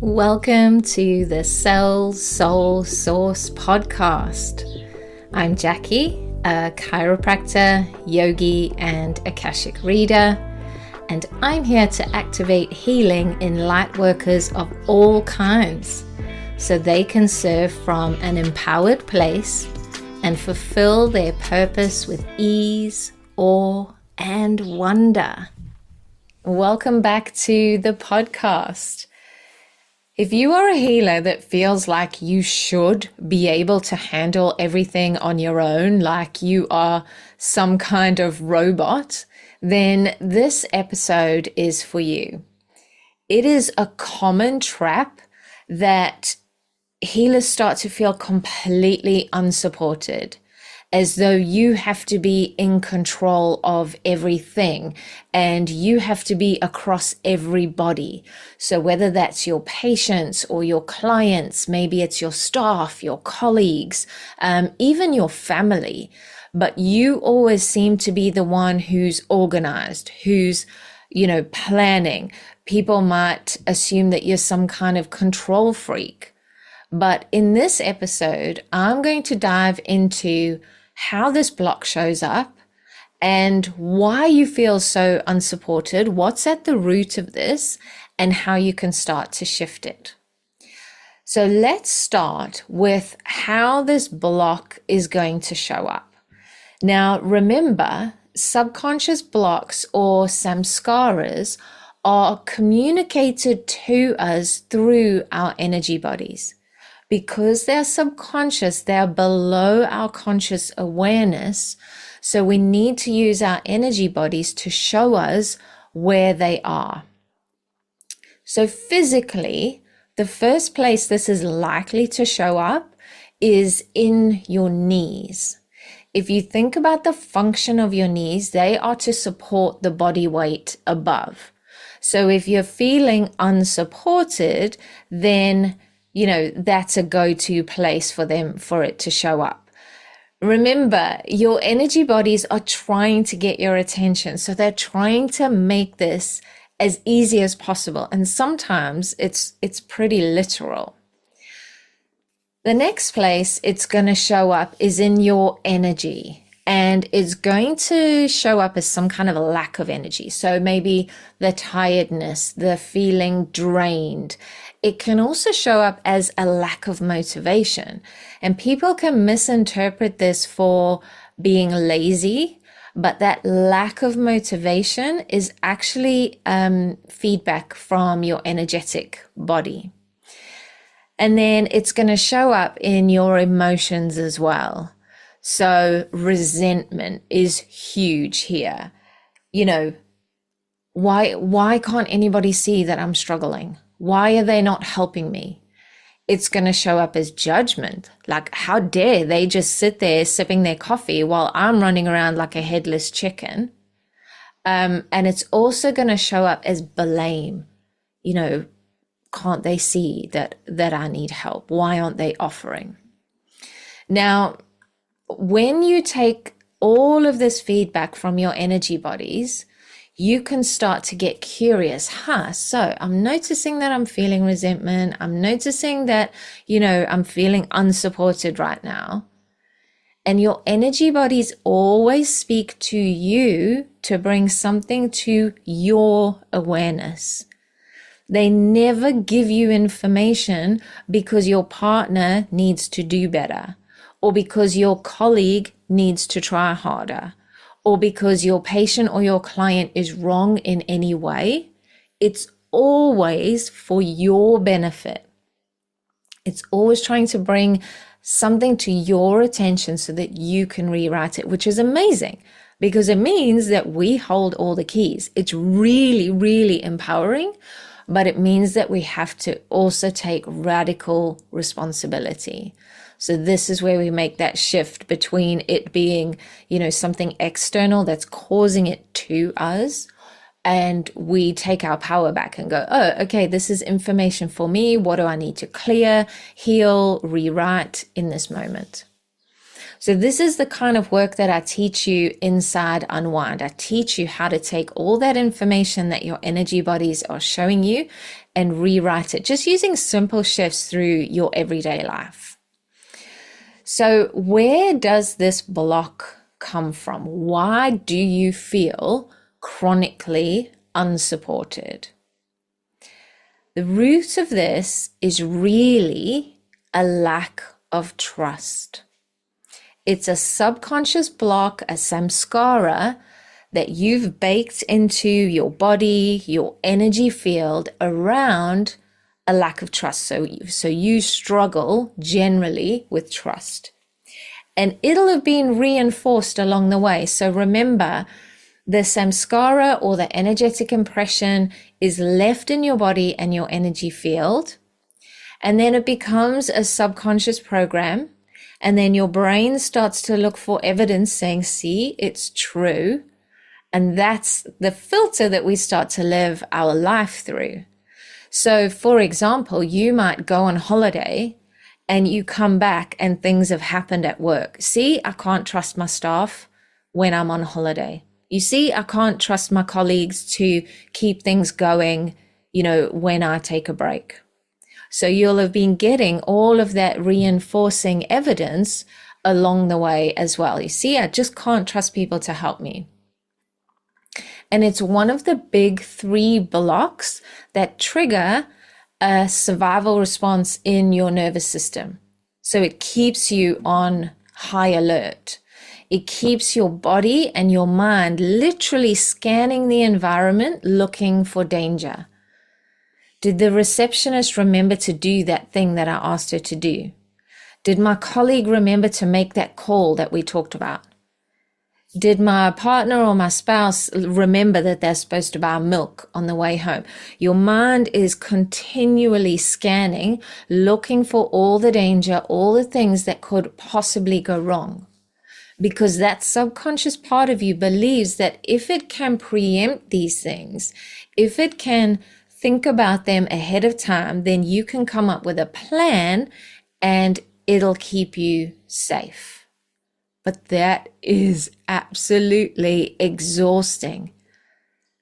Welcome to the Cell Soul Source podcast. I'm Jackie, a chiropractor, yogi, and Akashic reader, and I'm here to activate healing in light workers of all kinds so they can serve from an empowered place and fulfill their purpose with ease, awe, and wonder. Welcome back to the podcast. If you are a healer that feels like you should be able to handle everything on your own, like you are some kind of robot, then this episode is for you. It is a common trap that healers start to feel completely unsupported, as though you have to be in control of everything and you have to be across everybody. So whether that's your patients or your clients, maybe it's your staff, your colleagues, even your family, but you always seem to be the one who's organized, who's, planning. People might assume that you're some kind of control freak. But in this episode, I'm going to dive into how this block shows up and why you feel so unsupported, what's at the root of this, and how you can start to shift it. So let's start with how this block is going to show up. Now, remember, subconscious blocks or samskaras are communicated to us through our energy bodies. Because they're subconscious, they're below our conscious awareness. So we need to use our energy bodies to show us where they are. So physically, the first place this is likely to show up is in your knees. If you think about the function of your knees, they are to support the body weight above. So if you're feeling unsupported, then that's a go-to place for it to show up. Remember, your energy bodies are trying to get your attention. So they're trying to make this as easy as possible. And sometimes it's pretty literal. The next place it's going to show up is in your energy. And it's going to show up as some kind of a lack of energy. So maybe the tiredness, the feeling drained. It can also show up as a lack of motivation. And people can misinterpret this for being lazy, but that lack of motivation is actually feedback from your energetic body. And then it's going to show up in your emotions as well. So resentment is huge here. Why can't anybody see that I'm struggling? Why are they not helping me? It's going to show up as judgment. Like, how dare they just sit there sipping their coffee while I'm running around like a headless chicken? And it's also going to show up as blame. Can't they see that I need help? Why aren't they offering? Now, when you take all of this feedback from your energy bodies, you can start to get curious. So I'm noticing that I'm feeling resentment. I'm noticing that, I'm feeling unsupported right now. And your energy bodies always speak to you to bring something to your awareness. They never give you information because your partner needs to do better, or because your colleague needs to try harder, or because your patient or your client is wrong in any way. It's always for your benefit. It's always trying to bring something to your attention so that you can rewrite it, which is amazing because it means that we hold all the keys. It's really, really empowering, but it means that we have to also take radical responsibility. So this is where we make that shift between it being, something external that's causing it to us, and we take our power back and go, oh, okay, this is information for me. What do I need to clear, heal, rewrite in this moment? So this is the kind of work that I teach you inside Unwind. I teach you how to take all that information that your energy bodies are showing you and rewrite it, just using simple shifts through your everyday life. So where does this block come from? Why do you feel chronically unsupported? The root of this is really a lack of trust. It's a subconscious block, a samskara that you've baked into your body, your energy field around a lack of trust. So you struggle generally with trust. And it'll have been reinforced along the way. So remember, the samskara or the energetic impression is left in your body and your energy field. And then it becomes a subconscious program. And then your brain starts to look for evidence saying, see, it's true. And that's the filter that we start to live our life through. So for example, you might go on holiday and you come back and things have happened at work. See, I can't trust my staff when I'm on holiday. You see, I can't trust my colleagues to keep things going, when I take a break. So you'll have been getting all of that reinforcing evidence along the way as well. You see, I just can't trust people to help me. And it's one of the big 3 blocks that trigger a survival response in your nervous system. So it keeps you on high alert. It keeps your body and your mind literally scanning the environment, looking for danger. Did the receptionist remember to do that thing that I asked her to do? Did my colleague remember to make that call that we talked about? Did my partner or my spouse remember that they're supposed to buy milk on the way home? Your mind is continually scanning, looking for all the danger, all the things that could possibly go wrong. Because that subconscious part of you believes that if it can preempt these things, if it can think about them ahead of time, then you can come up with a plan and it'll keep you safe. But that is absolutely exhausting.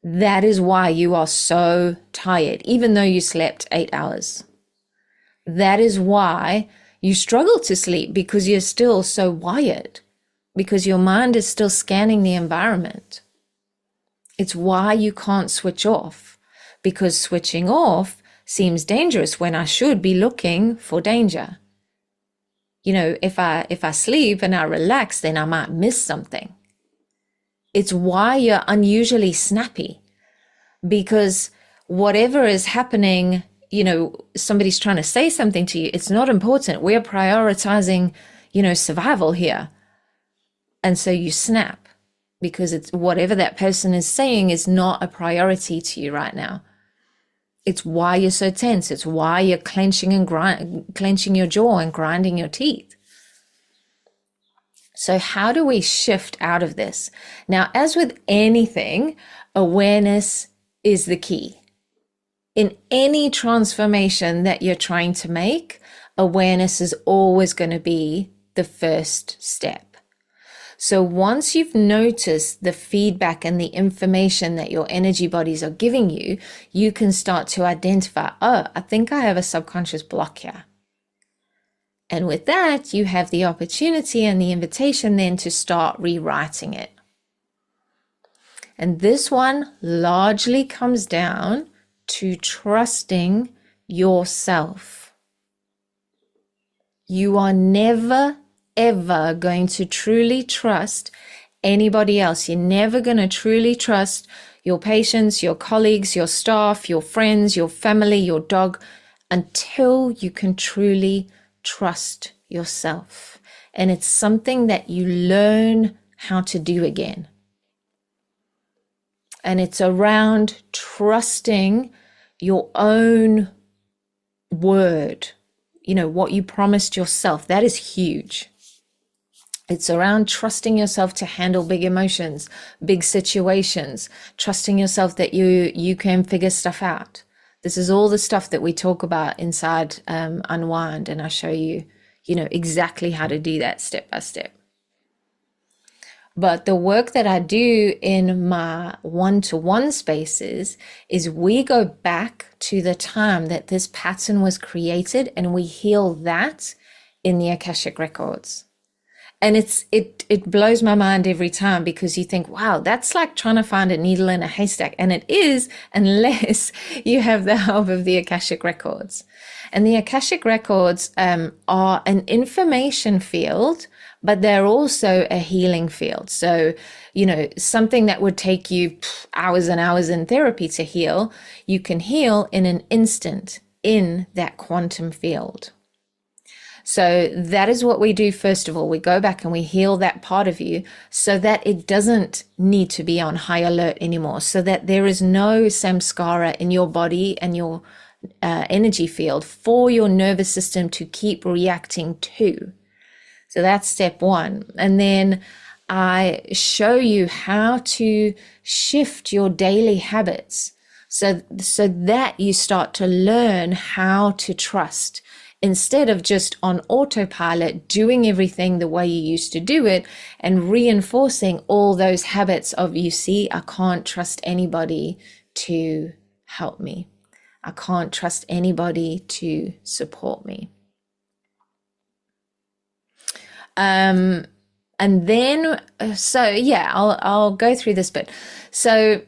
That is why you are so tired, even though you slept 8 hours. That is why you struggle to sleep, because you're still so wired, because your mind is still scanning the environment. It's why you can't switch off, because switching off seems dangerous when I should be looking for danger. If I sleep and I relax, then I might miss something. It's why you're unusually snappy, because whatever is happening, somebody's trying to say something to you, it's not important. We're prioritizing, survival here. And so you snap because it's whatever that person is saying is not a priority to you right now. It's why you're so tense. It's why you're clenching your jaw and grinding your teeth. So how do we shift out of this? Now, as with anything, awareness is the key. In any transformation that you're trying to make, awareness is always going to be the first step. So once you've noticed the feedback and the information that your energy bodies are giving you, you can start to identify, I think I have a subconscious block here. And with that, you have the opportunity and the invitation then to start rewriting it. And this one largely comes down to trusting yourself. You are never ever going to truly trust anybody else. You're never going to truly trust your patients, your colleagues, your staff, your friends, your family, your dog, until you can truly trust yourself. And it's something that you learn how to do again. And it's around trusting your own word, what you promised yourself. That is huge. It's around trusting yourself to handle big emotions, big situations, trusting yourself that you can figure stuff out. This is all the stuff that we talk about inside Unwind, and I show you, exactly how to do that step by step. But the work that I do in my one-to-one spaces is we go back to the time that this pattern was created and we heal that in the Akashic records. And it blows my mind every time, because you think, wow, that's like trying to find a needle in a haystack. And it is, unless you have the help of the Akashic records. And the Akashic records are an information field, but they're also a healing field. So, something that would take you hours and hours in therapy to heal, you can heal in an instant in that quantum field. So that is what we do. First of all, we go back and we heal that part of you so that it doesn't need to be on high alert anymore, so that there is no samskara in your body and your energy field for your nervous system to keep reacting to. So that's step one. And then I show you how to shift your daily habits so that you start to learn how to trust, instead of just on autopilot doing everything the way you used to do it and reinforcing all those habits of, you see, I can't trust anybody to help me. I can't trust anybody to support me. And then, I'll go through this bit. So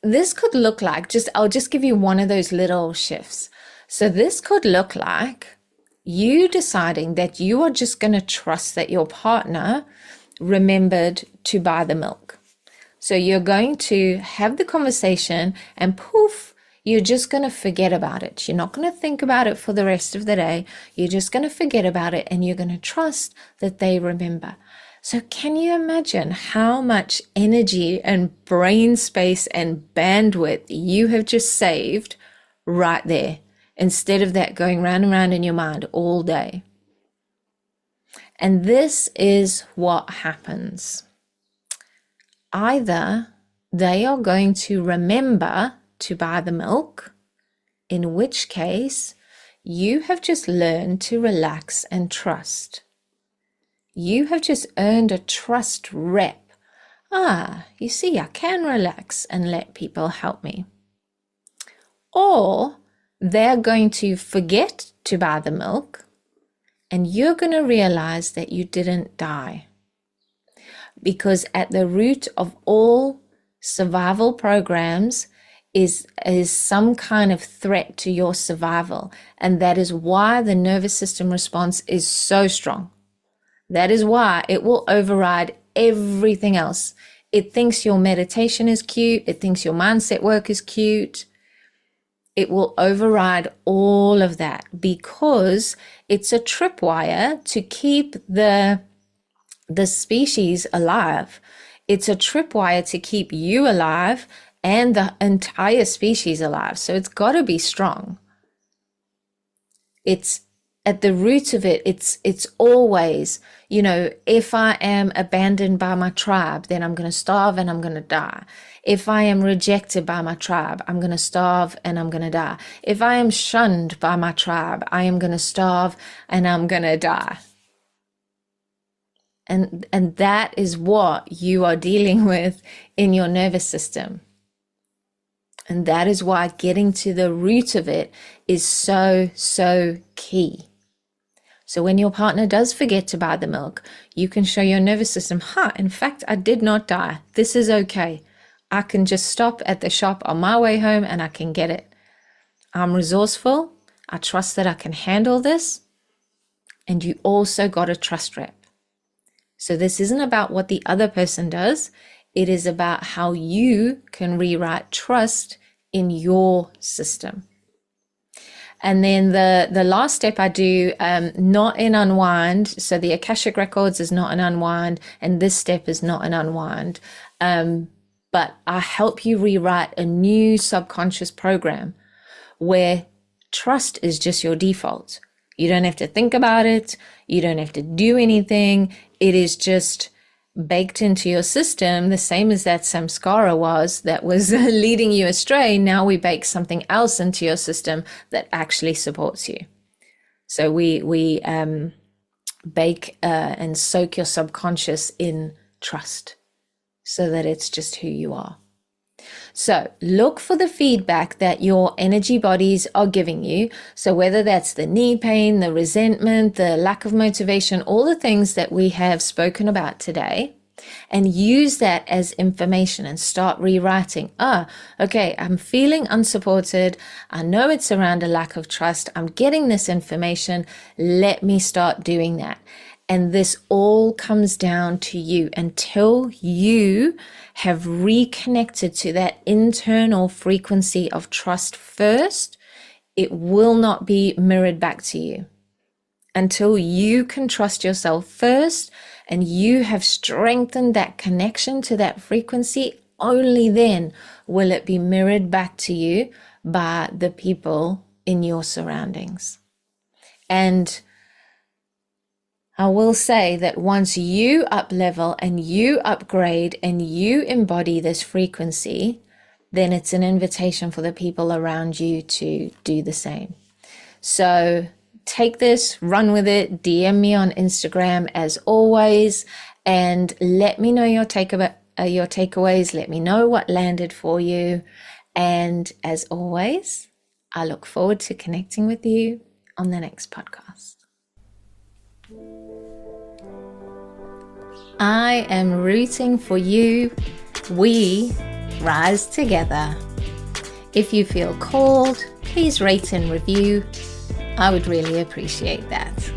this could look like, I'll just give you one of those little shifts. So this could look like you deciding that you are just going to trust that your partner remembered to buy the milk. So you're going to have the conversation and poof, you're just going to forget about it. You're not going to think about it for the rest of the day. You're just going to forget about it and you're going to trust that they remember. So can you imagine how much energy and brain space and bandwidth you have just saved right there, instead of that going round and round in your mind all day? And this is what happens. Either they are going to remember to buy the milk, in which case you have just learned to relax and trust. You have just earned a trust rep. You see, I can relax and let people help me. Or they're going to forget to buy the milk and you're going to realize that you didn't die. Because at the root of all survival programs is some kind of threat to your survival. And that is why the nervous system response is so strong. That is why it will override everything else. It thinks your meditation is cute. It thinks your mindset work is cute. It will override all of that because it's a tripwire to keep the species alive. It's a tripwire to keep you alive and the entire species alive. So it's got to be strong. It's at the root of it. It's always, if I am abandoned by my tribe, then I'm going to starve and I'm going to die. If I am rejected by my tribe, I'm going to starve and I'm going to die. If I am shunned by my tribe, I am going to starve and I'm going to die. And that is what you are dealing with in your nervous system. And that is why getting to the root of it is so, so key. So when your partner does forget to buy the milk, you can show your nervous system, in fact, I did not die. This is okay. I can just stop at the shop on my way home and I can get it. I'm resourceful. I trust that I can handle this. And you also got a trust rep. So this isn't about what the other person does. It is about how you can rewrite trust in your system. And then the last step I do, not in unwind. So the Akashic Records is not an unwind, and this step is not an unwind. But I help you rewrite a new subconscious program where trust is just your default. You don't have to think about it. You don't have to do anything. It is just baked into your system, the same as that samskara was that was leading you astray. Now we bake something else into your system that actually supports you. So we bake and soak your subconscious in trust so that it's just who you are. So look for the feedback that your energy bodies are giving you. So whether that's the knee pain, the resentment, the lack of motivation, all the things that we have spoken about today, and use that as information and start rewriting. Okay, I'm feeling unsupported. I know it's around a lack of trust. I'm getting this information. Let me start doing that. And this all comes down to you. Until you have reconnected to that internal frequency of trust first, it will not be mirrored back to you. Until you can trust yourself first and you have strengthened that connection to that frequency, only then will it be mirrored back to you by the people in your surroundings. And I will say that once you up level and you upgrade and you embody this frequency, then it's an invitation for the people around you to do the same. So take this, run with it, DM me on Instagram as always, and let me know your takeaways. Let me know what landed for you. And as always, I look forward to connecting with you on the next podcast. I am rooting for you. We rise together. If you feel called, please rate and review. I would really appreciate that.